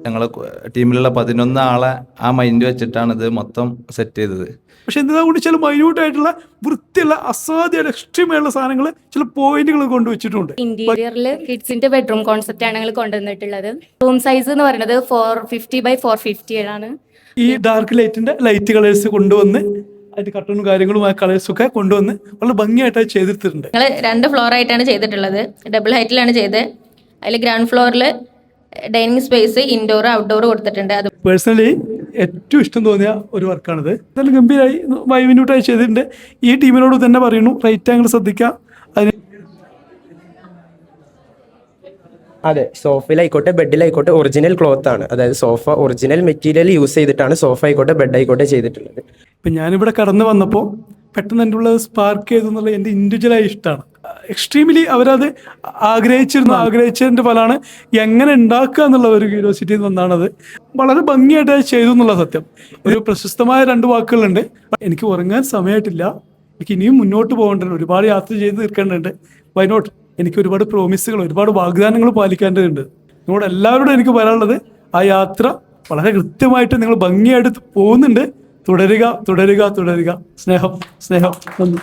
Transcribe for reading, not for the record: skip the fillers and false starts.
ഞങ്ങൾ ടീമിലുള്ള 11 ആളെ ആ മൈൻഡ് വെച്ചിട്ടാണ് ഇത് മൊത്തം സെറ്റ് ചെയ്തത്. പക്ഷെ എന്താ കൊണ്ട് ചില മൈന്യൂട്ടായിട്ടുള്ള വൃത്തിയുള്ള അസാധ്യമായിട്ട് എക്സ്ട്രീമായുള്ള സാധനങ്ങൾ ചില പോയിന്റുകൾ കൊണ്ടുവച്ചിട്ടുണ്ട്. ഇന്റീരിയറിൽ കിഡ്സിന്റെ ബെഡ്റൂം കോൺസെപ്റ്റ് ആണ് ഞങ്ങൾ കൊണ്ടുവന്നിട്ടുള്ളത്. റൂം സൈസ് എന്ന് പറയുന്നത് 450 by 450 ആണ്. ഈ ഡാർക്ക് ലൈറ്റിന്റെ ലൈറ്റ് കളേഴ്സ് കൊണ്ടുവന്ന് അതിന്റെ കട്ടണും കാര്യങ്ങളും ആ കളേഴ്സും ഒക്കെ കൊണ്ടുവന്ന് വളരെ ഭംഗിയായിട്ട് ചെയ്തിട്ടുണ്ട്. ഞങ്ങൾ 2 ഫ്ലോർ ആയിട്ടാണ് ചെയ്തിട്ടുള്ളത്. ഡബിൾ ഹൈറ്റിലാണ് ചെയ്തത്. അതിൽ ഗ്രൗണ്ട് ഫ്ലോറിൽ ഡൈനിങ് സ്പേസ് ഇൻഡോർ ഔട്ട്ഡോർ കൊടുത്തിട്ടുണ്ട്. അത് പേഴ്സണലി ഏറ്റവും ഇഷ്ടം തോന്നിയ ഒരു വർക്കാണിത്. എന്തായാലും ഗംഭീരമായി മൈന്യൂട്ടായി ചെയ്തിട്ടുണ്ട്. ഈ ടീമിനോട് തന്നെ പറയുന്നു, റൈറ്റ് ആംഗിൾ ശ്രദ്ധിക്കുക. അതിന് അതെ, സോഫയിലായിക്കോട്ടെ ബെഡിലായിക്കോട്ടെ ഒറിജിനൽ ക്ലോത്ത് ആണ്. അതായത് സോഫ ഒറിജിനൽ മെറ്റീരിയൽ യൂസ് ചെയ്തിട്ടാണ് സോഫ ആയിക്കോട്ടെ ബെഡ് ആയിക്കോട്ടെ ചെയ്തിട്ടുള്ളത്. ഇപ്പം ഞാനിവിടെ കടന്നു വന്നപ്പോൾ പെട്ടെന്ന് എൻ്റെ ഉള്ളത് സ്പാർക്ക് ചെയ്തു എന്നുള്ള എൻ്റെ ഇൻഡിവിജ്വലായ ഇഷ്ടമാണ്. എക്സ്ട്രീംലി അവരത് ആഗ്രഹിച്ചതിൻ്റെ ഫലമാണ് എങ്ങനെ ഉണ്ടാക്കുക എന്നുള്ള ഒരു ക്യൂരിയോസിറ്റിയിൽ വന്നാണത്. വളരെ ഭംഗിയായിട്ട് അത് ചെയ്തു എന്നുള്ള സത്യം. ഒരു പ്രശസ്തമായ 2 വാക്കുകളുണ്ട്. എനിക്ക് ഉറങ്ങാൻ സമയമായിട്ടില്ല, എനിക്ക് ഇനിയും മുന്നോട്ട് പോകേണ്ടതുണ്ട്, ഒരുപാട് യാത്ര ചെയ്ത് തീർക്കേണ്ടതുണ്ട്. വൈ നോട്ട്, എനിക്ക് ഒരുപാട് പ്രോമിസുകൾ, ഒരുപാട് വാഗ്ദാനങ്ങൾ പാലിക്കേണ്ടതുണ്ട്. നിങ്ങളോട് എല്ലാവരോടും എനിക്ക് പറയാനുള്ളത്, ആ യാത്ര വളരെ കൃത്യമായിട്ട് നിങ്ങൾ ഭംഗിയായിട്ട് പോകുന്നുണ്ട്. തുടരുക തുടരുക തുടരുക. സ്നേഹം സ്നേഹം. നന്ദി.